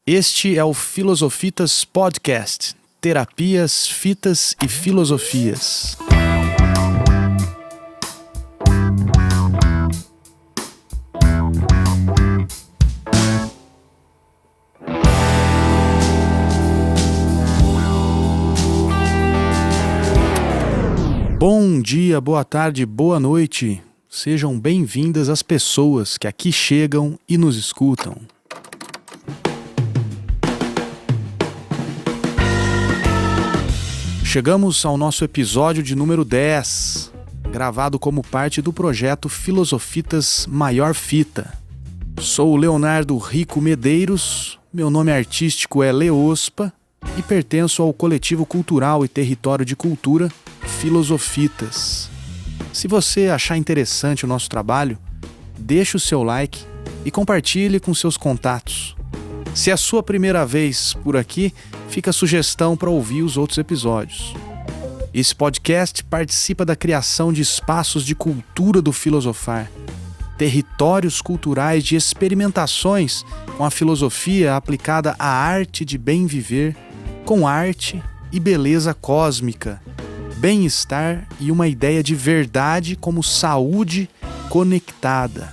Este é o Filosofitas Podcast, terapias, fitas e filosofias. Bom dia, boa tarde, boa noite. Sejam bem-vindas as pessoas que aqui chegam e nos escutam. Chegamos ao nosso episódio de número 10, gravado como parte do projeto Filosofitas Maior Fita. Sou o Leonardo Rico Medeiros, meu nome artístico é Leospa e pertenço ao coletivo cultural e território de cultura Filosofitas. Se você achar interessante o nosso trabalho, deixe o seu like e compartilhe com seus contatos. Se é a sua primeira vez por aqui, fica a sugestão para ouvir os outros episódios. Esse podcast participa da criação de espaços de cultura do filosofar, territórios culturais de experimentações com a filosofia aplicada à arte de bem viver, com arte e beleza cósmica, bem-estar e uma ideia de verdade como saúde conectada.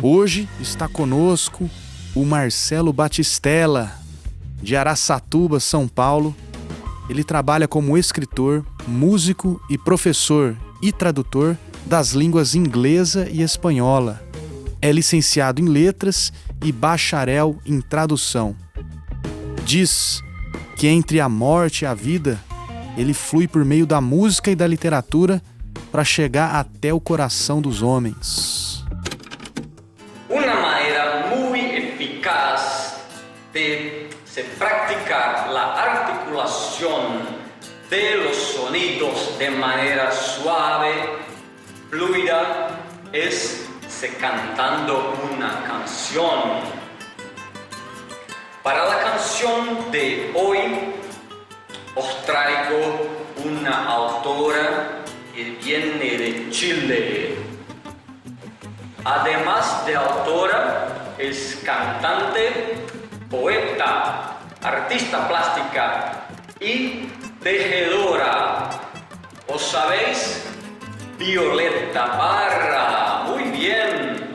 Hoje está conosco o Marcelo Batistella, de Araçatuba, São Paulo. Ele trabalha como escritor, músico e professor e tradutor das línguas inglesa e espanhola. É licenciado em letras e bacharel em tradução. Diz que entre a morte e a vida, ele flui por meio da música e da literatura para chegar até o coração dos homens. Una manera muy eficaz de se practicar la articulación de los sonidos de manera suave, fluida, es se cantando una canción. Para la canción de hoy, os traigo una autora que viene de Chile. Además de autora, es cantante, poeta, artista plástica y tejedora. ¿Os sabéis? Violeta Parra. Muy bien.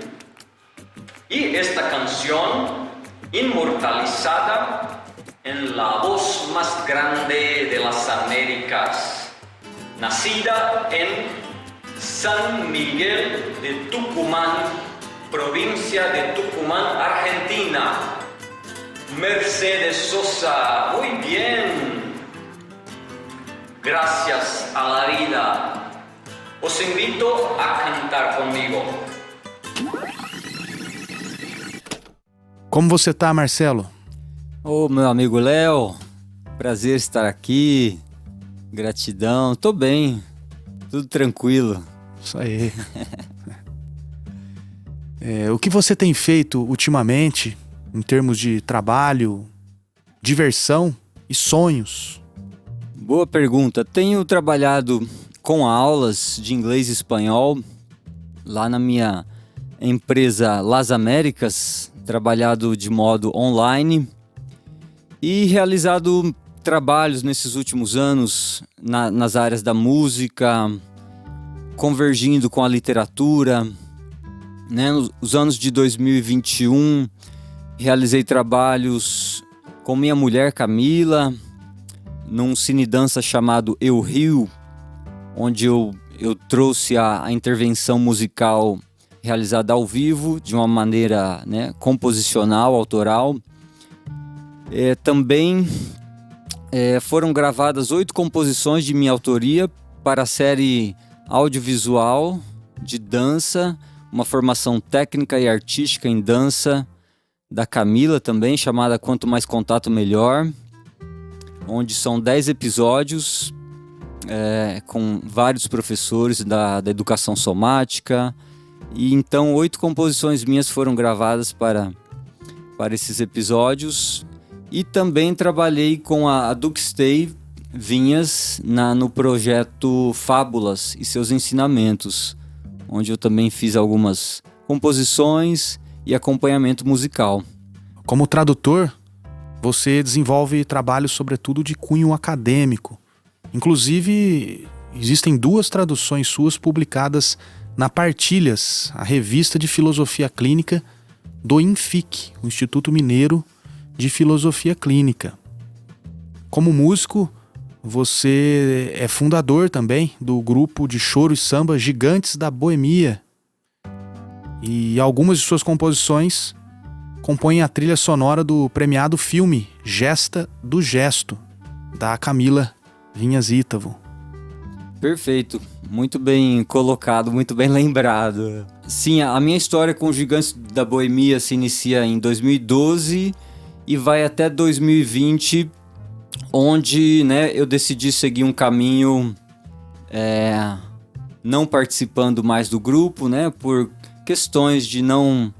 Y esta canción, inmortalizada en la voz más grande de las Américas, nacida en San Miguel de Tucumán, provincia de Tucumán, Argentina. Mercedes Sosa, muy bien. Gracias a la vida. Os invito a cantar conmigo. Como você tá, Marcelo? Ô, meu amigo Léo, prazer estar aqui, gratidão, tô bem, tudo tranquilo. Isso aí. O que você tem feito ultimamente em termos de trabalho, diversão e sonhos? Boa pergunta. Tenho trabalhado com aulas de inglês e espanhol lá na minha empresa Las Américas, trabalhado de modo online e realizado trabalhos nesses últimos anos nas áreas da música, convergindo com a literatura, né? Nos anos de 2021, realizei trabalhos com minha mulher Camila, num cine dança chamado Eu Rio, onde eu trouxe a intervenção musical realizada ao vivo, de uma maneira, né, composicional, autoral. Também foram gravadas 8 composições de minha autoria para a série audiovisual de dança, uma formação técnica e artística em dança da Camila também, chamada Quanto Mais Contato Melhor, onde são 10 episódios com vários professores da educação somática. E então 8 composições minhas foram gravadas para esses episódios. E também trabalhei com a Duxtei Vinhas no projeto Fábulas e seus ensinamentos, onde eu também fiz algumas composições e acompanhamento musical. Como tradutor, você desenvolve trabalhos sobretudo de cunho acadêmico. Inclusive, existem 2 traduções suas publicadas na Partilhas, a revista de filosofia clínica do INFIC, o Instituto Mineiro de Filosofia Clínica. Como músico, você é fundador também do grupo de choro e samba Gigantes da Boemia. E algumas de suas composições compõem a trilha sonora do premiado filme Gesta do Gesto, da Camila Vinhas Ítavo. Perfeito, muito bem colocado, muito bem lembrado. Sim, a minha história com os Gigantes da Boemia se inicia em 2012 e vai até 2020, onde, né, eu decidi seguir um caminho não participando mais do grupo, né, por questões de não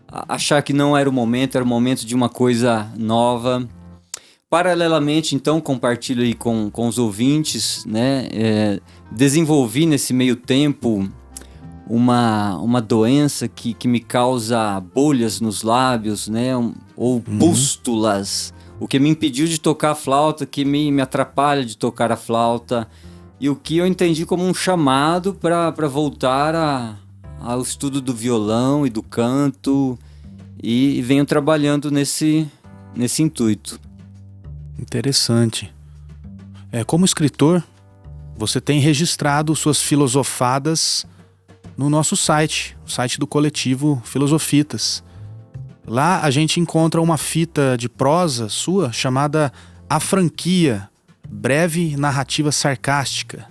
achar que não era o momento de uma coisa nova. Paralelamente, então, compartilho aí com os ouvintes, né? Desenvolvi nesse meio tempo uma doença que me causa bolhas nos lábios, né? Ou pústulas, o que me impediu de tocar a flauta, que me atrapalha de tocar a flauta, e o que eu entendi como um chamado para voltar ao estudo do violão e do canto, e venho trabalhando nesse intuito. Interessante. Como escritor, você tem registrado suas filosofadas no nosso site, o site do coletivo Filosofitas. Lá a gente encontra uma fita de prosa sua chamada A Franquia, breve narrativa sarcástica.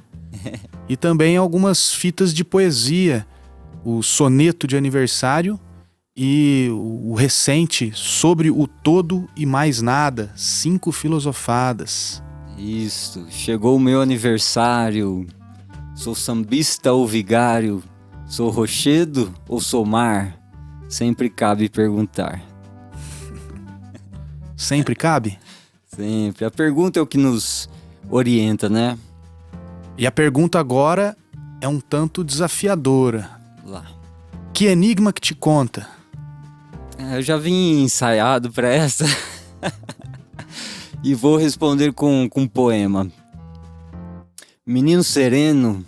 E também algumas fitas de poesia, o Soneto de Aniversário e o recente Sobre o Todo e Mais Nada, 5 filosofadas. Isso, chegou o meu aniversário. Sou sambista ou vigário? Sou rochedo ou sou mar? Sempre cabe perguntar. Sempre cabe? Sempre. A pergunta é o que nos orienta, né? E a pergunta agora é um tanto desafiadora. Lá. Que enigma que te conta? Eu já vim ensaiado para essa e vou responder com um poema. Menino sereno,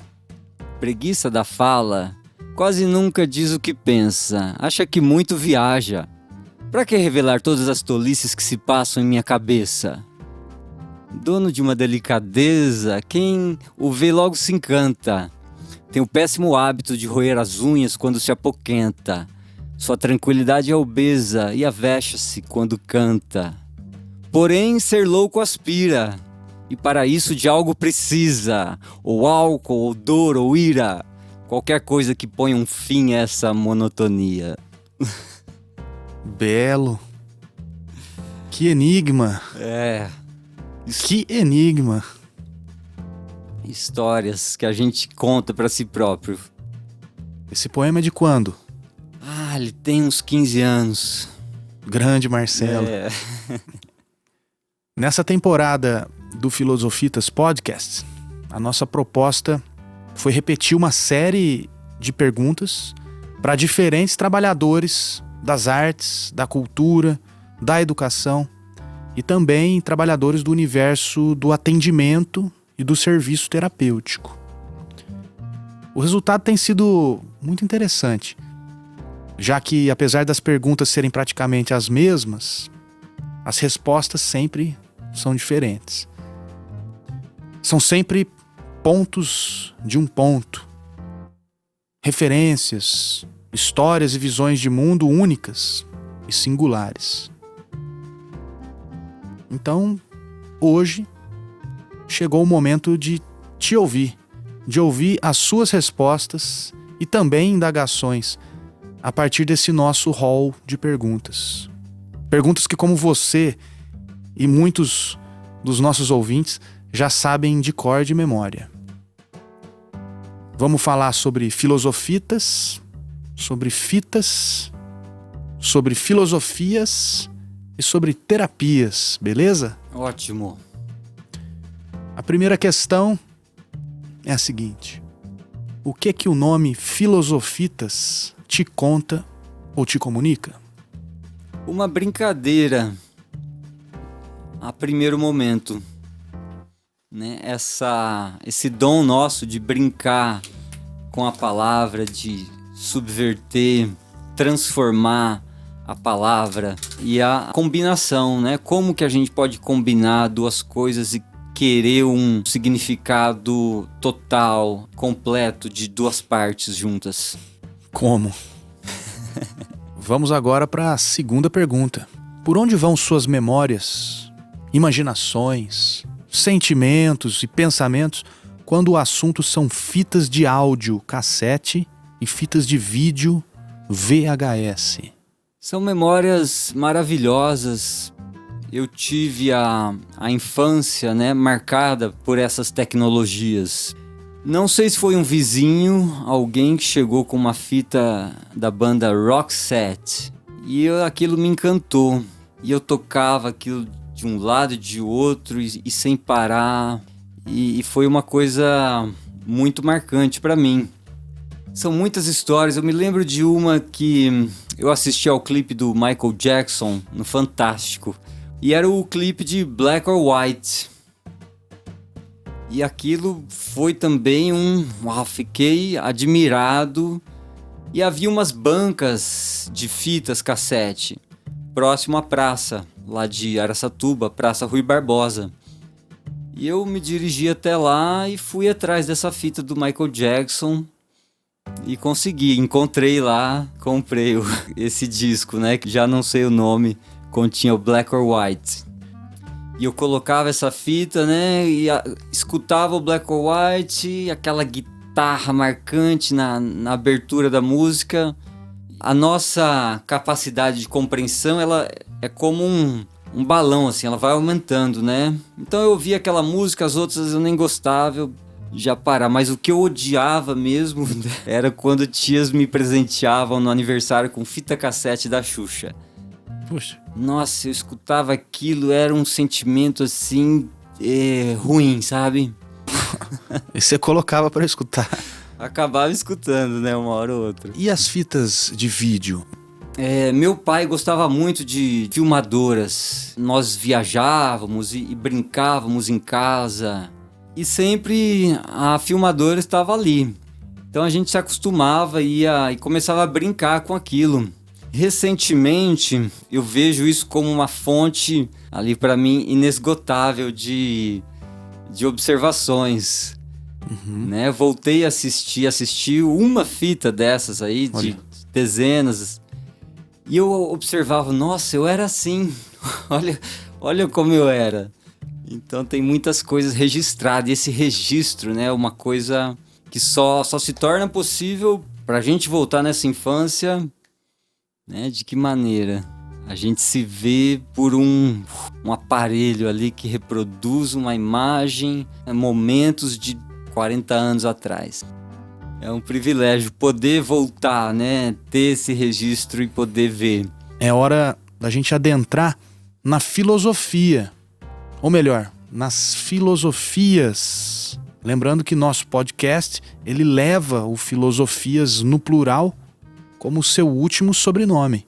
preguiça da fala, quase nunca diz o que pensa, acha que muito viaja. Pra que revelar todas as tolices que se passam em minha cabeça? Dono de uma delicadeza, quem o vê logo se encanta. Tem o péssimo hábito de roer as unhas quando se apoquenta. Sua tranquilidade é obesa e avexa-se quando canta. Porém, ser louco aspira, e para isso de algo precisa, ou álcool, ou dor, ou ira, qualquer coisa que ponha um fim a essa monotonia. Belo. Que enigma. Que enigma. Histórias que a gente conta para si próprio. Esse poema é de quando? Ele tem uns 15 anos. Grande Marcelo. Nessa temporada do Filosofitas Podcast, a nossa proposta foi repetir uma série de perguntas para diferentes trabalhadores das artes, da cultura, da educação e também trabalhadores do universo do atendimento e do serviço terapêutico. O resultado tem sido muito interessante, já que, apesar das perguntas serem praticamente as mesmas, as respostas sempre são diferentes. São sempre pontos de um ponto, referências, histórias e visões de mundo únicas e singulares. Então, hoje, chegou o momento de te ouvir, de ouvir as suas respostas e também indagações a partir desse nosso hall de perguntas. Perguntas que, como você e muitos dos nossos ouvintes, já sabem de cor e de memória. Vamos falar sobre filosofitas, sobre fitas, sobre filosofias e sobre terapias, beleza? Ótimo. A primeira questão é a seguinte: o que o nome Filosofitas te conta ou te comunica? Uma brincadeira a primeiro momento, né? Esse dom nosso de brincar com a palavra, de subverter, transformar a palavra e a combinação, né? Como que a gente pode combinar duas coisas e querer um significado total, completo de duas partes juntas? Como? Vamos agora para a segunda pergunta. Por onde vão suas memórias, imaginações, sentimentos e pensamentos quando o assunto são fitas de áudio, cassete e fitas de vídeo, VHS? São memórias maravilhosas. Eu tive a infância, né, marcada por essas tecnologias. Não sei se foi um vizinho, alguém que chegou com uma fita da banda Roxette. E aquilo me encantou. E eu tocava aquilo de um lado e de outro e sem parar. E foi uma coisa muito marcante para mim. São muitas histórias. Eu me lembro de uma que eu assisti ao clipe do Michael Jackson no Fantástico. E era o clipe de Black or White. E aquilo foi também Uau, fiquei admirado. E havia umas bancas de fitas cassete próximo à praça, lá de Araçatuba, Praça Rui Barbosa. E eu me dirigi até lá e fui atrás dessa fita do Michael Jackson e consegui, encontrei lá, comprei esse disco, né, que já não sei o nome, continha o Black or White. E eu colocava essa fita, né, e escutava o Black or White, aquela guitarra marcante na abertura da música. A nossa capacidade de compreensão, ela é como um balão, assim, ela vai aumentando, né? Então eu ouvia aquela música, as outras eu nem gostava, eu já parava. Mas o que eu odiava mesmo era quando tias me presenteavam no aniversário com fita cassete da Xuxa. Puxa. Nossa, eu escutava aquilo, era um sentimento assim, ruim, sabe? E você colocava para escutar. Acabava escutando, né, uma hora ou outra. E as fitas de vídeo? Meu pai gostava muito de filmadoras. Nós viajávamos e brincávamos em casa. E sempre a filmadora estava ali. Então a gente se acostumava e começava a brincar com aquilo. Recentemente, eu vejo isso como uma fonte, ali para mim, inesgotável de observações. Né? Voltei a assistir uma fita dessas aí, de dezenas. E eu observava, nossa, eu era assim. olha como eu era. Então tem muitas coisas registradas. E esse registro, né, é uma coisa que só se torna possível pra gente voltar nessa infância. Né? De que maneira? A gente se vê por um aparelho ali que reproduz uma imagem, momentos de 40 anos atrás. É um privilégio poder voltar, né? Ter esse registro e poder ver. É hora da gente adentrar na filosofia. Ou melhor, nas filosofias. Lembrando que nosso podcast, ele leva o Filosofias no plural como seu último sobrenome.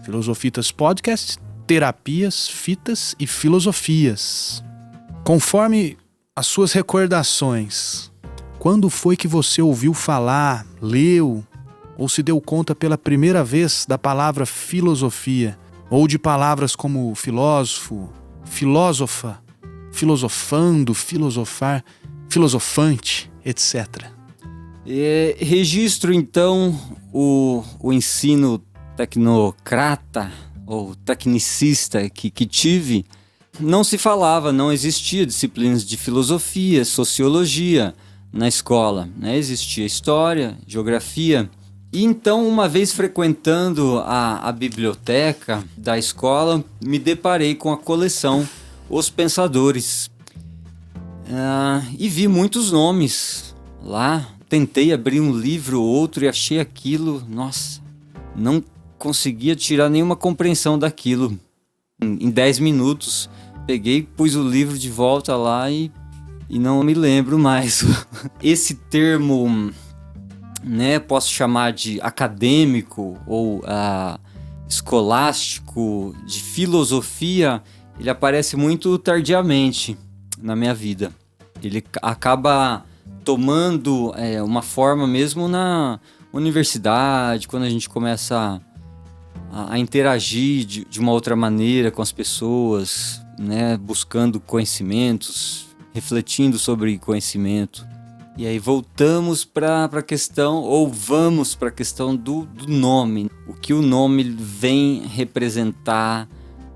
Filosofitas Podcast, Terapias, Fitas e Filosofias. Conforme as suas recordações, quando foi que você ouviu falar, leu ou se deu conta pela primeira vez da palavra filosofia? Ou de palavras como filósofo, filósofa, filosofando, filosofar, filosofante, etc. Registro então o ensino tecnocrata ou tecnicista que tive. Não se falava, não existia disciplinas de filosofia, sociologia na escola, né? Existia história, geografia. E então, uma vez frequentando a biblioteca da escola, me deparei com a coleção Os Pensadores. E vi muitos nomes lá. Tentei abrir um livro ou outro e achei aquilo, nossa, não conseguia tirar nenhuma compreensão daquilo. Em 10 minutos, peguei, pus o livro de volta lá e não me lembro mais. Esse termo, né, posso chamar de acadêmico ou escolástico, de filosofia, ele aparece muito tardiamente na minha vida. Ele acaba tomando uma forma mesmo na universidade, quando a gente começa a interagir de uma outra maneira com as pessoas, né? Buscando conhecimentos, refletindo sobre conhecimento. E aí voltamos para a questão, ou vamos para a questão do nome. O que o nome vem representar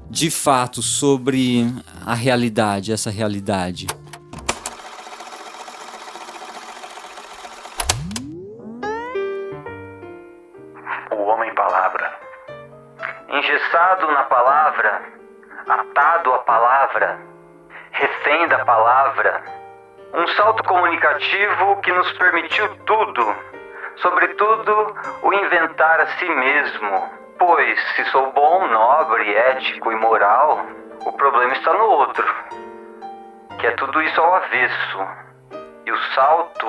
de fato sobre a realidade, essa realidade. O homem-palavra. Engessado na palavra, atado à palavra, refém da palavra. Um salto comunicativo que nos permitiu tudo, sobretudo o inventar a si mesmo. Pois, se sou bom, nobre, ético e moral, o problema está no outro, que é tudo isso ao avesso. E o salto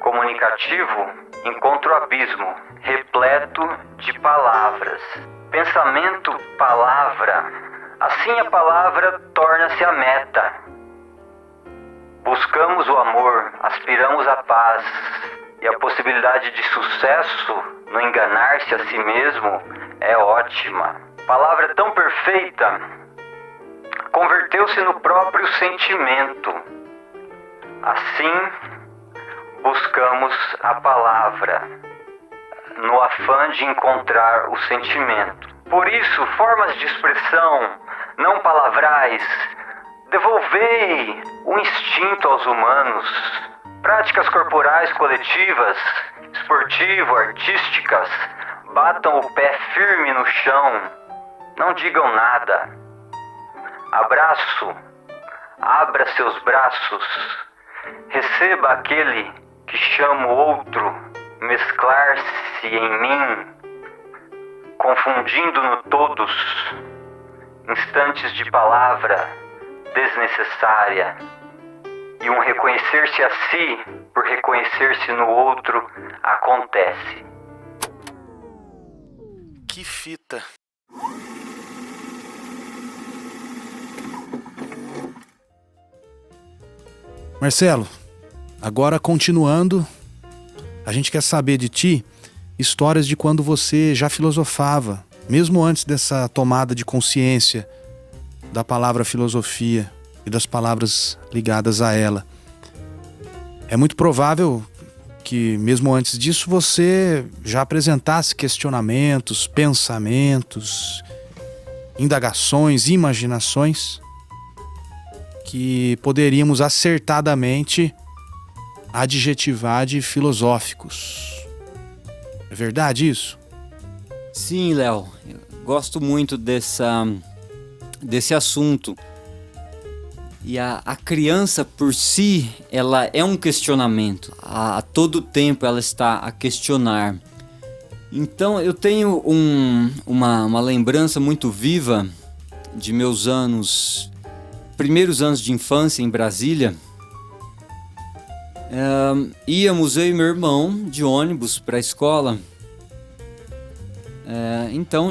comunicativo encontra o abismo, repleto de palavras. Pensamento, palavra. Assim a palavra torna-se a meta. Buscamos o amor, aspiramos a paz, e a possibilidade de sucesso no enganar-se a si mesmo é ótima. Palavra tão perfeita, converteu-se no próprio sentimento. Assim, buscamos a palavra, no afã de encontrar o sentimento. Por isso, formas de expressão não palavrais, devolvei o instinto aos humanos. Práticas corporais coletivas, esportivo-artísticas, batam o pé firme no chão. Não digam nada. Abraço, abra seus braços. Receba aquele que chama o outro, mesclar-se em mim, confundindo-no todos. Instantes de palavra desnecessária. E um reconhecer-se a si por reconhecer-se no outro acontece. Que fita! Marcelo, agora continuando, a gente quer saber de ti histórias de quando você já filosofava, mesmo antes dessa tomada de consciência da palavra filosofia e das palavras ligadas a ela. É muito provável que, mesmo antes disso, você já apresentasse questionamentos, pensamentos, indagações, imaginações que poderíamos acertadamente adjetivar de filosóficos. É verdade isso? Sim, Léo. Eu gosto muito desse assunto. E a criança por si, ela é um questionamento. A todo tempo ela está a questionar. Então eu tenho uma lembrança muito viva de meus primeiros anos de infância em Brasília. Íamos eu e meu irmão de ônibus para a escola. Então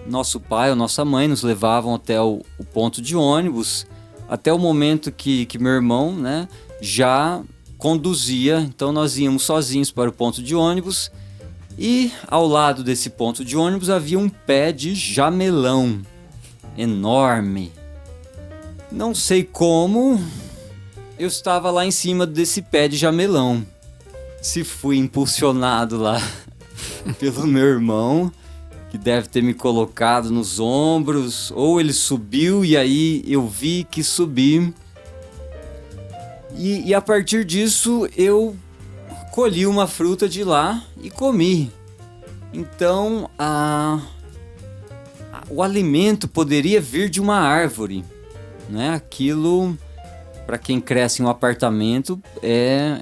nosso pai ou nossa mãe nos levavam até o ponto de ônibus, até o momento que meu irmão, né, já conduzia. Então nós íamos sozinhos para o ponto de ônibus e ao lado desse ponto de ônibus havia um pé de jamelão enorme. Não sei como eu estava lá em cima desse pé de jamelão. Se fui impulsionado lá pelo meu irmão, que deve ter me colocado nos ombros, ou ele subiu e aí eu vi que subi. E a partir disso eu colhi uma fruta de lá e comi. Então o alimento poderia vir de uma árvore, né? Aquilo, para quem cresce em um apartamento, é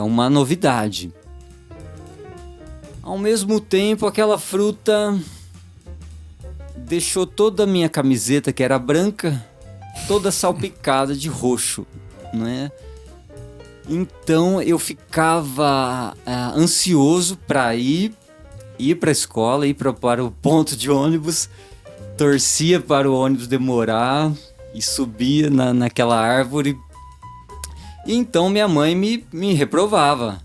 uma novidade. Ao mesmo tempo, aquela fruta deixou toda a minha camiseta, que era branca, toda salpicada de roxo, né? Então eu ficava ansioso para ir ir para a escola, ir para o ponto de ônibus, torcia para o ônibus demorar e subia naquela árvore. E então minha mãe me reprovava.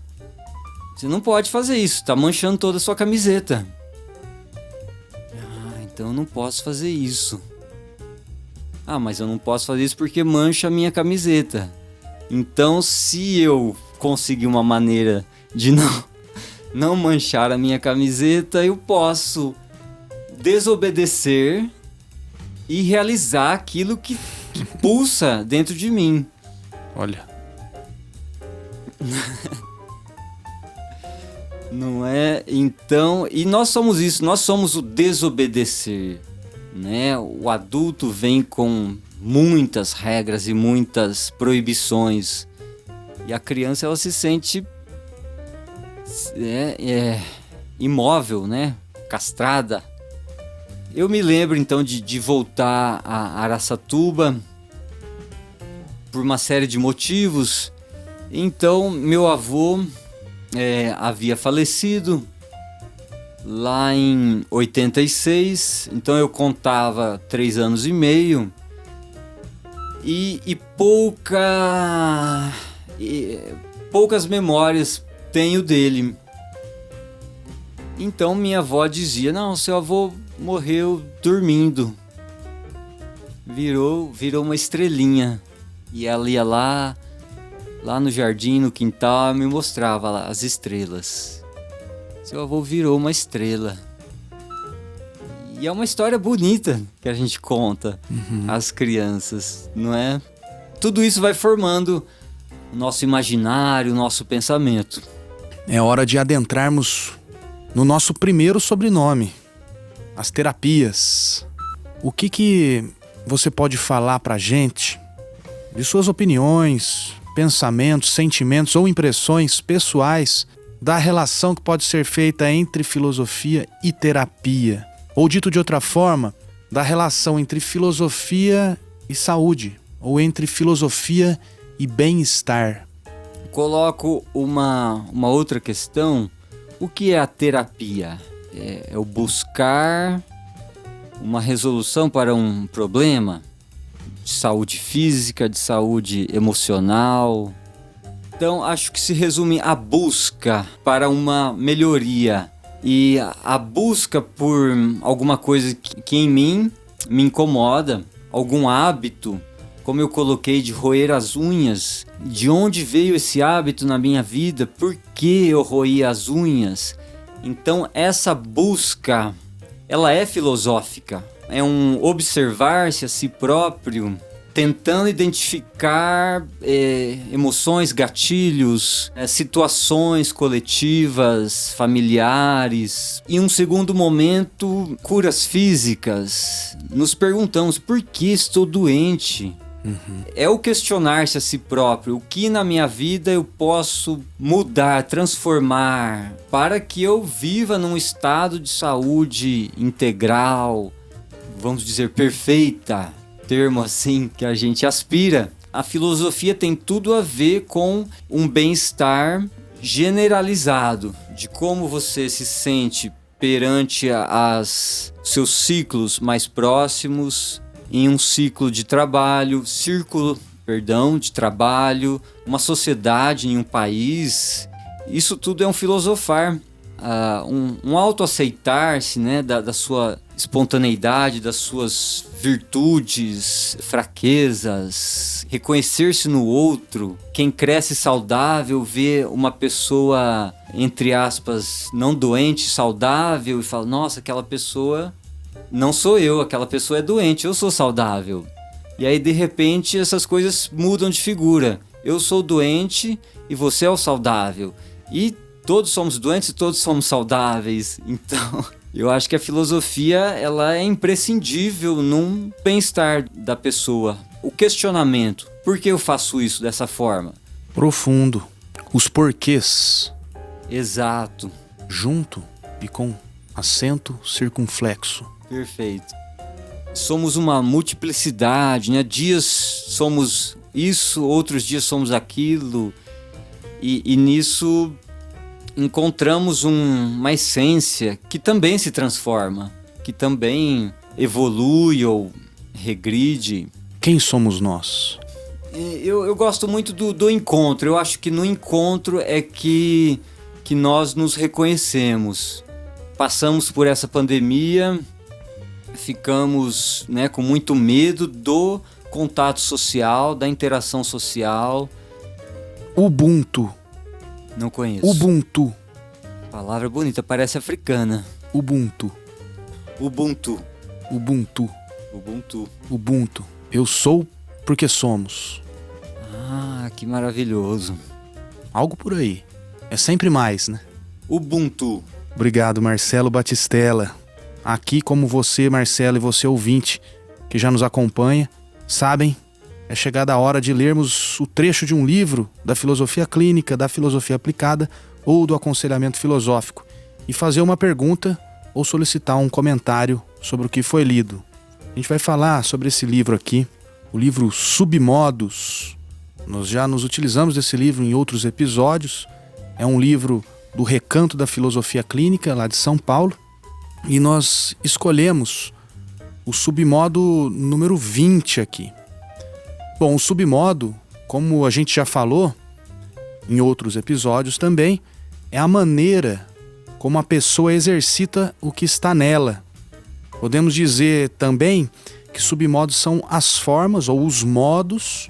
Você não pode fazer isso, tá manchando toda a sua camiseta. Então eu não posso fazer isso. Mas eu não posso fazer isso porque mancha a minha camiseta. Então, se eu conseguir uma maneira de não manchar a minha camiseta, eu posso desobedecer e realizar aquilo que pulsa dentro de mim. Olha. Não é? Então, e nós somos isso, nós somos o desobedecer, né? O adulto vem com muitas regras e muitas proibições, e a criança ela se sente imóvel, né? Castrada. Eu me lembro então de voltar a Araçatuba por uma série de motivos. Então meu avô havia falecido lá em 86, então eu contava 3 anos e meio e poucas memórias tenho dele. Então minha avó dizia: não, seu avô morreu dormindo, virou uma estrelinha. E ela ia lá no jardim, no quintal, me mostrava lá as estrelas. Seu avô virou uma estrela. E é uma história bonita que a gente conta às crianças, não é? Tudo isso vai formando o nosso imaginário, o nosso pensamento. É hora de adentrarmos no nosso primeiro sobrenome, as terapias. O que você pode falar pra gente de suas opiniões, pensamentos, sentimentos ou impressões pessoais da relação que pode ser feita entre filosofia e terapia? Ou dito de outra forma, da relação entre filosofia e saúde, ou entre filosofia e bem-estar. Coloco uma outra questão. O que é a terapia? É o buscar uma resolução para um problema de saúde física, de saúde emocional. Então, acho que se resume a busca para uma melhoria e a busca por alguma coisa que em mim me incomoda, algum hábito, como eu coloquei, de roer as unhas. De onde veio esse hábito na minha vida? Por que eu roí as unhas? Então, essa busca, ela é filosófica. É um observar-se a si próprio, tentando identificar emoções, gatilhos, situações coletivas, familiares. E um segundo momento, curas físicas. Nos perguntamos: por que estou doente? É o questionar-se a si próprio. O que na minha vida eu posso mudar, transformar, para que eu viva num estado de saúde integral, vamos dizer, perfeita, termo assim que a gente aspira. A filosofia tem tudo a ver com um bem-estar generalizado, de como você se sente perante seus ciclos mais próximos, em um ciclo de trabalho, de trabalho, uma sociedade, em um país. Isso tudo é um filosofar, um autoaceitar-se, né, da sua espontaneidade, das suas virtudes, fraquezas, reconhecer-se no outro. Quem cresce saudável vê uma pessoa, entre aspas, não doente, saudável, e fala: nossa, aquela pessoa não sou eu, aquela pessoa é doente, eu sou saudável. E aí, de repente, essas coisas mudam de figura. Eu sou doente e você é o saudável. E todos somos doentes e todos somos saudáveis. Então, eu acho que a filosofia, ela é imprescindível num bem-estar da pessoa. O questionamento: por que eu faço isso dessa forma? Profundo. Os porquês. Exato. Junto e com acento circunflexo. Perfeito. Somos uma multiplicidade, né? Dias somos isso, outros dias somos aquilo. E nisso encontramos uma essência que também se transforma, que também evolui ou regride. Quem somos nós? Eu gosto muito do encontro. Eu acho que no encontro é que nós nos reconhecemos. Passamos por essa pandemia, ficamos, né, com muito medo do contato social, da interação social. Ubuntu. Não conheço. Ubuntu. Palavra bonita, parece africana. Ubuntu. Ubuntu. Ubuntu. Ubuntu. Ubuntu. Eu sou porque somos. Ah, que maravilhoso. Algo por aí. É sempre mais, né? Ubuntu. Obrigado, Marcelo Batistella. Aqui, como você, Marcelo, e você, ouvinte, que já nos acompanha, sabem, é chegada a hora de lermos o trecho de um livro da filosofia clínica, da filosofia aplicada ou do aconselhamento filosófico e fazer uma pergunta ou solicitar um comentário sobre o que foi lido. A gente vai falar sobre esse livro aqui, o livro Submodos. Nós já nos utilizamos desse livro em outros episódios. É um livro do Recanto da Filosofia Clínica, lá de São Paulo. E nós escolhemos o submodo número 20 aqui. Bom, o submodo, como a gente já falou em outros episódios também, é a maneira como a pessoa exercita o que está nela. Podemos dizer também que submodos são as formas ou os modos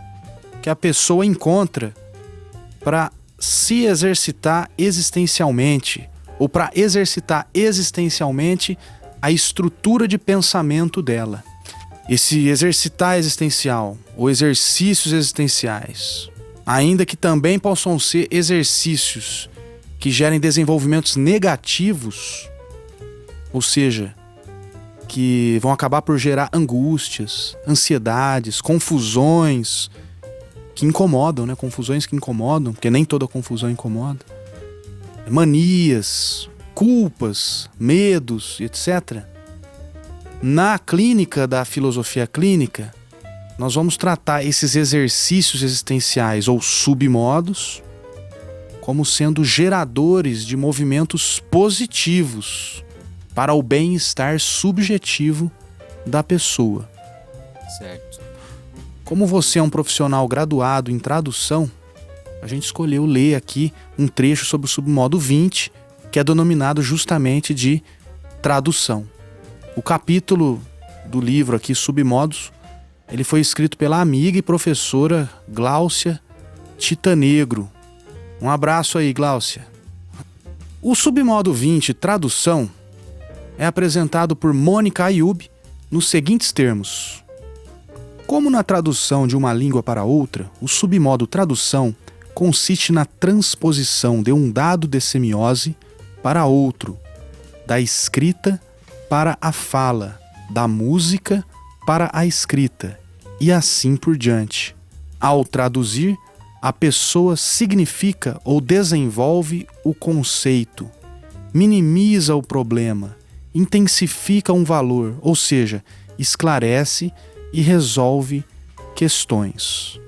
que a pessoa encontra para se exercitar existencialmente ou para exercitar existencialmente a estrutura de pensamento dela. Esse exercitar existencial ou exercícios existenciais, ainda que também possam ser exercícios que gerem desenvolvimentos negativos, ou seja, que vão acabar por gerar angústias, ansiedades, confusões que incomodam, né? Confusões que incomodam, porque nem toda confusão incomoda. Manias, culpas, medos, etc. Na clínica da filosofia clínica, nós vamos tratar esses exercícios existenciais ou submodos como sendo geradores de movimentos positivos para o bem-estar subjetivo da pessoa. Certo. Como você é um profissional graduado em tradução, a gente escolheu ler aqui um trecho sobre o submodo 20, que é denominado justamente de tradução. O capítulo do livro aqui, Submodos, ele foi escrito pela amiga e professora Gláucia Titanegro. Um abraço aí, Gláucia. O submodo 20, tradução, é apresentado por Mônica Ayub nos seguintes termos. Como na tradução de uma língua para outra, o submodo tradução consiste na transposição de um dado de semiose para outro, da escrita para a fala, da música para a escrita, e assim por diante. Ao traduzir, a pessoa significa ou desenvolve o conceito, minimiza o problema, intensifica um valor, ou seja, esclarece e resolve questões.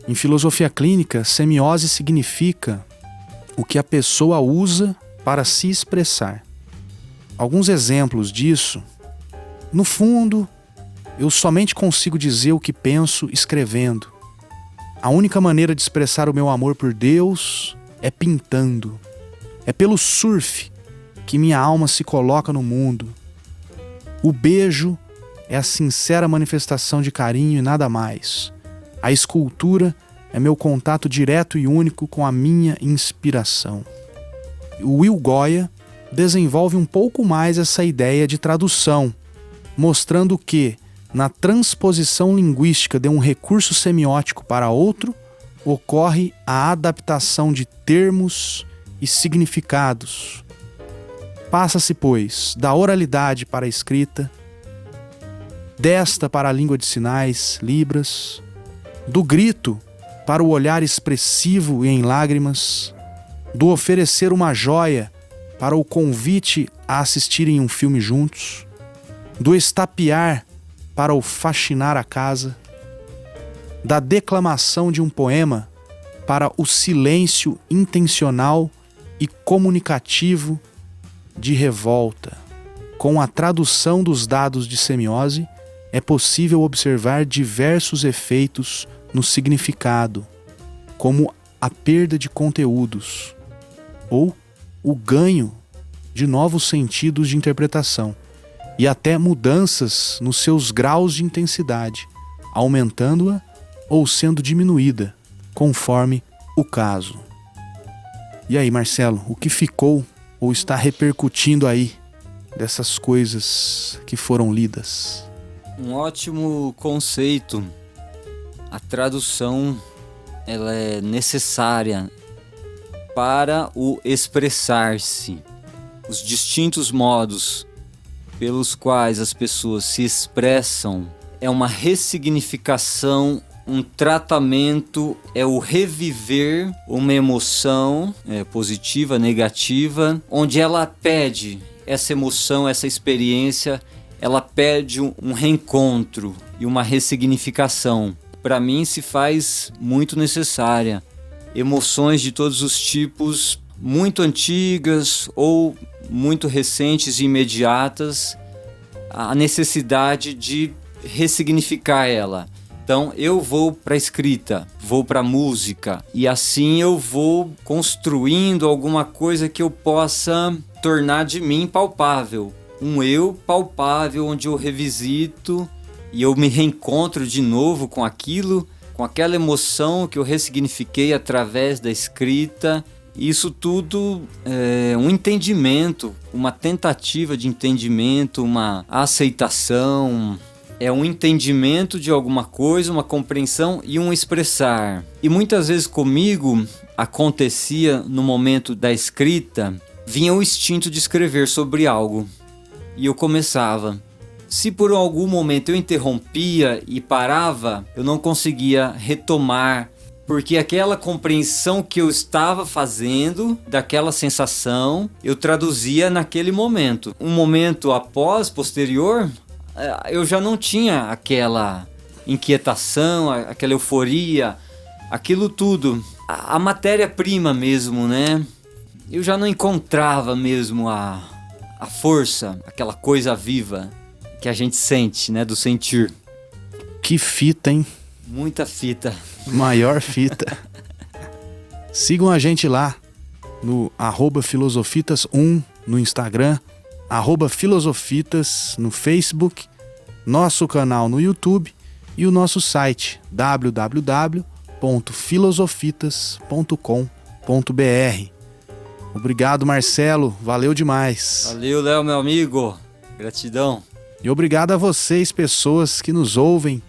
Em filosofia clínica, semiose significa o que a pessoa usa para se expressar. Alguns exemplos disso. No fundo, eu somente consigo dizer o que penso escrevendo. A única maneira de expressar o meu amor por Deus é pintando. É pelo surf que minha alma se coloca no mundo. O beijo é a sincera manifestação de carinho e nada mais. A escultura é meu contato direto e único com a minha inspiração. O Will Goya desenvolve um pouco mais essa ideia de tradução, mostrando que, na transposição linguística de um recurso semiótico para outro, ocorre a adaptação de termos e significados. Passa-se, pois, da oralidade para a escrita, desta para a língua de sinais, libras, do grito para o olhar expressivo e em lágrimas, do oferecer uma joia para o convite a assistirem um filme juntos, do estapear para o faxinar a casa, da declamação de um poema para o silêncio intencional e comunicativo de revolta. Com a tradução dos dados de semiose, é possível observar diversos efeitos no significado, como a perda de conteúdos ou o ganho de novos sentidos de interpretação e até mudanças nos seus graus de intensidade, aumentando-a ou sendo diminuída, conforme o caso. E aí, Marcelo, o que ficou ou está repercutindo aí dessas coisas que foram lidas? Um ótimo conceito. A tradução, ela é necessária para o expressar-se. Os distintos modos pelos quais as pessoas se expressam é uma ressignificação, um tratamento, é o reviver uma emoção positiva, negativa, onde ela pede essa emoção, essa experiência, ela pede um reencontro e uma ressignificação. Para mim se faz muito necessária. Emoções de todos os tipos, muito antigas ou muito recentes e imediatas, a necessidade de ressignificar ela. Então eu vou para a escrita, vou para a música e assim eu vou construindo alguma coisa que eu possa tornar de mim palpável. Um eu palpável, onde eu revisito e eu me reencontro de novo com aquilo, com aquela emoção que eu ressignifiquei através da escrita. Isso tudo é um entendimento, uma tentativa de entendimento, uma aceitação. É um entendimento de alguma coisa, uma compreensão e um expressar. E muitas vezes comigo acontecia no momento da escrita, vinha o instinto de escrever sobre algo. E eu começava. Se por algum momento eu interrompia e parava, eu não conseguia retomar, porque aquela compreensão que eu estava fazendo, daquela sensação, eu traduzia naquele momento. Um momento após, posterior, eu já não tinha aquela inquietação, aquela euforia, aquilo tudo. A matéria-prima mesmo, né? Eu já não encontrava mesmo a força, aquela coisa viva que a gente sente, né? Do sentir. Que fita, hein? Muita fita. Maior fita. Sigam a gente lá no @filosofitas1 no Instagram, @filosofitas no Facebook, nosso canal no YouTube e o nosso site www.filosofitas.com.br. Obrigado, Marcelo. Valeu demais. Valeu, Léo, meu amigo. Gratidão. E obrigado a vocês, pessoas que nos ouvem,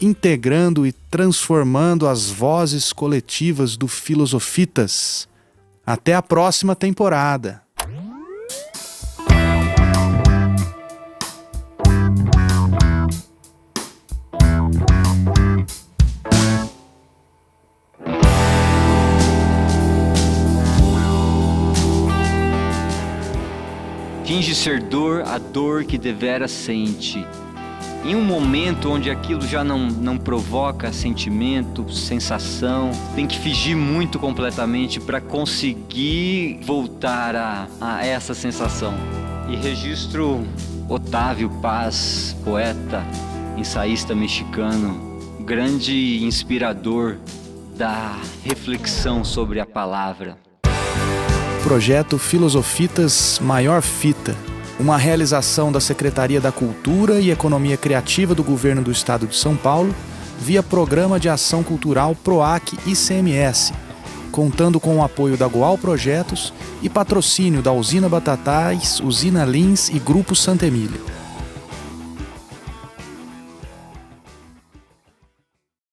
integrando e transformando as vozes coletivas do Filosofitas. Até a próxima temporada. Finge ser dor a dor que devera sente. Em um momento onde aquilo já não provoca sentimento, sensação, tem que fingir muito completamente para conseguir voltar a essa sensação. E registro Otávio Paz, poeta, ensaísta mexicano, grande inspirador da reflexão sobre a palavra. Projeto Filosofitas Maior Fita, uma realização da Secretaria da Cultura e Economia Criativa do Governo do Estado de São Paulo, via Programa de Ação Cultural PROAC ICMS, contando com o apoio da Goal Projetos e patrocínio da Usina Batatais, Usina Lins e Grupo Santa Emília.